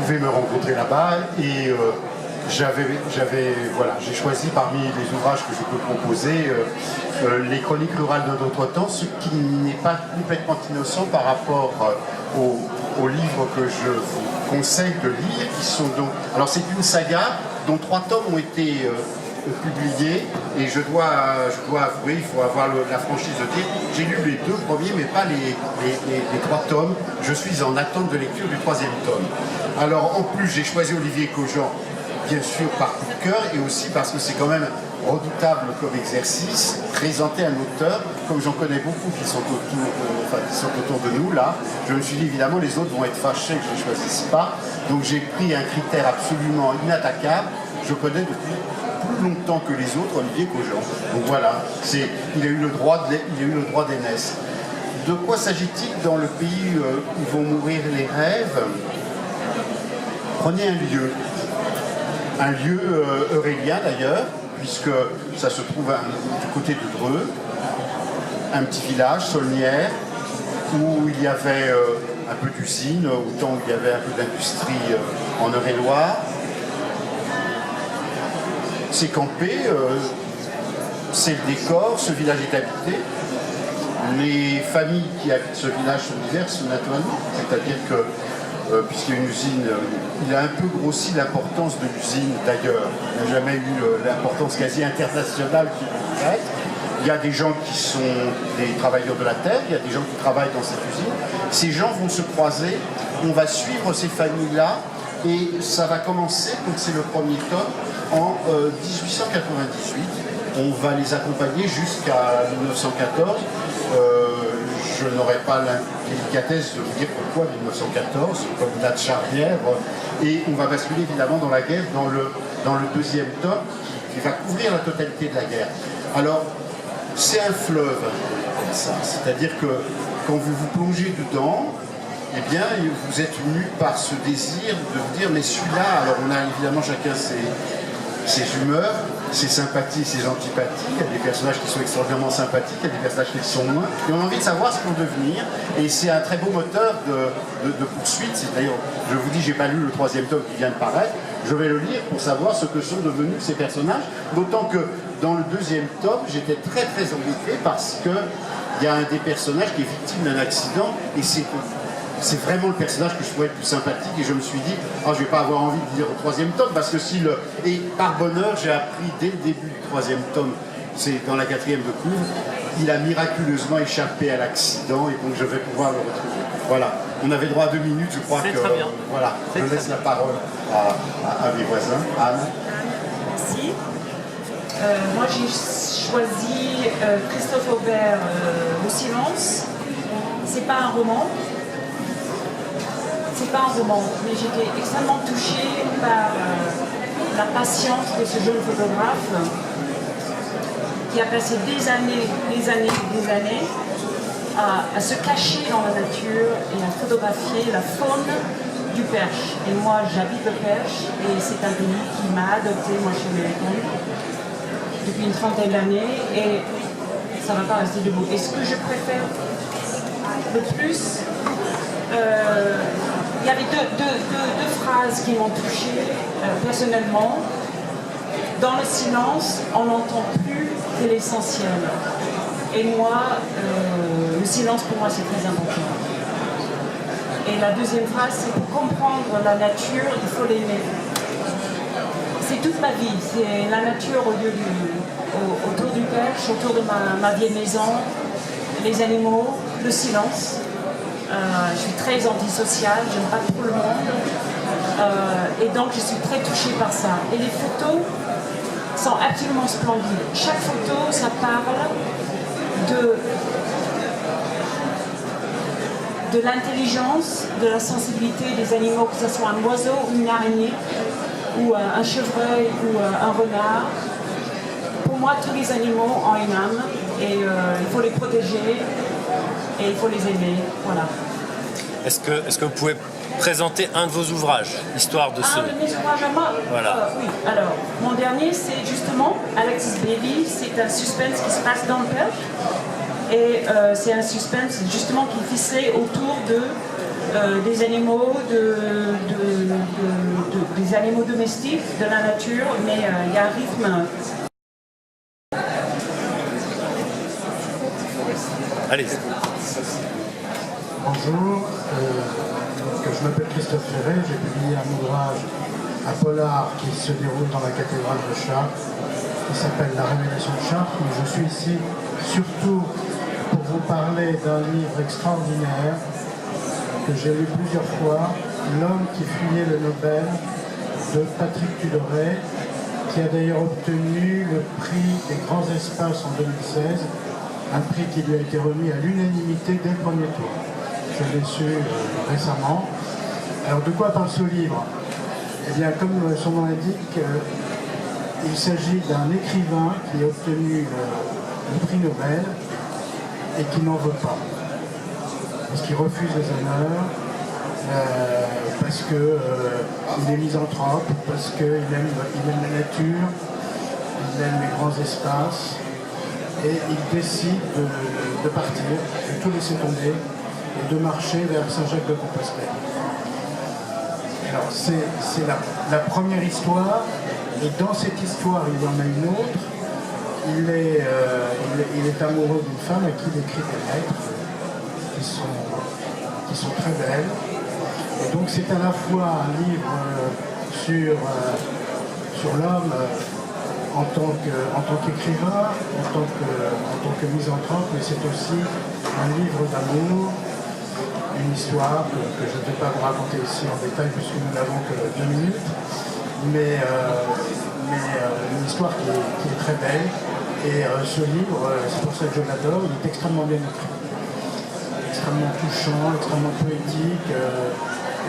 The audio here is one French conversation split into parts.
pouvez me rencontrer là-bas et j'ai choisi parmi les ouvrages que je peux proposer les chroniques rurales de notre temps, ce qui n'est pas complètement innocent par rapport aux livres que je vous conseille de lire, qui sont donc... Alors c'est une saga dont 3 tomes ont été publiés, et je dois avouer, il faut avoir la franchise de dire, j'ai lu les 2 premiers, mais pas les 3 tomes. Je suis en attente de lecture du 3e tome. Alors en plus, j'ai choisi Olivier Cogent, bien sûr par coup de cœur, et aussi parce que c'est quand même redoutable comme exercice, présenter un auteur, comme j'en connais beaucoup qui sont autour de nous là. Je me suis dit, évidemment, les autres vont être fâchés que je ne choisisse pas. Donc j'ai pris un critère absolument inattaquable. Je connais depuis plus longtemps que les autres Olivier Cogent. Donc voilà, il a eu le droit d'aînesse. De quoi s'agit-il dans le pays où vont mourir les rêves? Prenez un lieu eurélien d'ailleurs, puisque ça se trouve du côté de Dreux, un petit village, Saulnières, où il y avait un peu d'usine, autant où il y avait un peu d'industrie en Eure-et-Loire. C'est campé, c'est le décor, ce village est habité. Les familles qui habitent ce village sont diverses naturellement, c'est-à-dire que puisqu'il y a une usine, il a un peu grossi l'importance de l'usine d'ailleurs. Il n'a jamais eu l'importance quasi internationale qu'il devrait être. Il y a des gens qui sont des travailleurs de la terre, il y a des gens qui travaillent dans cette usine. Ces gens vont se croiser, on va suivre ces familles-là, et ça va commencer, donc c'est le premier tome, en 1898. On va les accompagner jusqu'à 1914. Je n'aurai pas la délicatesse de vous dire pourquoi 1914, comme date charnière, et on va basculer évidemment dans la guerre, dans le 2e tome, qui va couvrir la totalité de la guerre. Alors, c'est un fleuve, comme ça, c'est-à-dire que quand vous vous plongez dedans, eh bien, vous êtes mu par ce désir de vous dire, mais celui-là, alors on a évidemment chacun ses humeurs, ses sympathies, ses antipathies. Il y a des personnages qui sont extraordinairement sympathiques, il y a des personnages qui le sont moins. Et on a envie de savoir ce qu'ils vont devenir. Et c'est un très beau moteur de poursuite. C'est d'ailleurs, je vous dis, j'ai pas lu le 3e tome qui vient de paraître. Je vais le lire pour savoir ce que sont devenus ces personnages. D'autant que dans le 2e tome, j'étais très très embêté parce qu'il y a un des personnages qui est victime d'un accident et c'est vraiment le personnage que je trouvais le plus sympathique, et je me suis dit, je ne vais pas avoir envie de lire au 3e tome, parce que et par bonheur, j'ai appris dès le début du 3e tome, c'est dans la 4e de couvre, il a miraculeusement échappé à l'accident, et donc je vais pouvoir le retrouver. Voilà, on avait droit à 2 minutes, je crois que... C'est très bien. Voilà, je laisse la parole à mes voisins. Anne. Merci. Moi, j'ai choisi Christophe Aubert, Le Silence. C'est pas un roman. C'est pas un roman, mais j'étais extrêmement touchée par la patience de ce jeune photographe qui a passé des années à se cacher dans la nature et à photographier la faune du Perche. Et moi, j'habite le Perche et c'est un pays qui m'a adopté, moi je suis américaine, depuis une 30aine d'années, et ça ne va pas rester debout. Et ce que je préfère le plus, il y avait deux phrases qui m'ont touchée personnellement. Dans le silence, on n'entend plus que l'essentiel. Et moi, le silence pour moi c'est très important. Et la deuxième phrase, c'est pour comprendre la nature, il faut l'aimer. C'est toute ma vie, c'est la nature autour du Perche, autour de ma vieille maison, les animaux, le silence. Je suis très antisociale, j'aime pas trop le monde. Et donc je suis très touchée par ça. Et les photos sont absolument splendides. Chaque photo, ça parle de l'intelligence, de la sensibilité des animaux, que ce soit un oiseau ou une araignée, ou un chevreuil ou un renard. Pour moi, tous les animaux ont une âme et il faut les protéger et il faut les aimer. Voilà. Est-ce que vous pouvez présenter un de vos ouvrages, histoire de ce... Un de mes ouvrages à moi. Voilà. Oui, alors, mon dernier, c'est justement Alexis Baby. C'est un suspense qui se passe dans le Perche. Et c'est un suspense justement qui est ficelé autour des animaux, de des animaux domestiques, de la nature, mais il y a un rythme. Allez. Bonjour, je m'appelle Christophe Ferret, j'ai publié un ouvrage à Pollard qui se déroule dans la cathédrale de Chartres, qui s'appelle La Révélation de Chartres, mais je suis ici surtout pour vous parler d'un livre extraordinaire que j'ai lu plusieurs fois, L'homme qui fuyait le Nobel, de Patrick Tudoret, qui a d'ailleurs obtenu le prix des grands espaces en 2016, un prix qui lui a été remis à l'unanimité dès le premier tour. Je l'ai su récemment. Alors de quoi parle ce livre? Eh bien, comme son nom l'indique, il s'agit d'un écrivain qui a obtenu le prix Nobel et qui n'en veut pas. Parce qu'il refuse les honneurs, parce qu'il est misanthrope, parce qu'il aime la nature, il aime les grands espaces, et il décide de partir, de tout laisser tomber, et de marcher vers Saint-Jacques-de-Compostelle. Alors c'est la première histoire, et dans cette histoire il y en a une autre. Il est amoureux d'une femme à qui il écrit des lettres qui sont très belles. Et donc c'est à la fois un livre sur l'homme en tant qu'écrivain, en tant que misanthrope, mais c'est aussi un livre d'amour, une histoire que je ne vais pas vous raconter ici en détail puisque nous n'avons que 2 minutes, mais une histoire qui est très belle. Et ce livre, c'est pour ça que je l'adore, il est extrêmement bien écrit, extrêmement touchant, extrêmement poétique,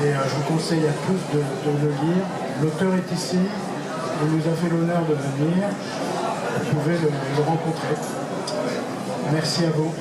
et je vous conseille à tous de le lire. L'auteur est ici, il nous a fait l'honneur de venir, vous pouvez le rencontrer. Merci à vous.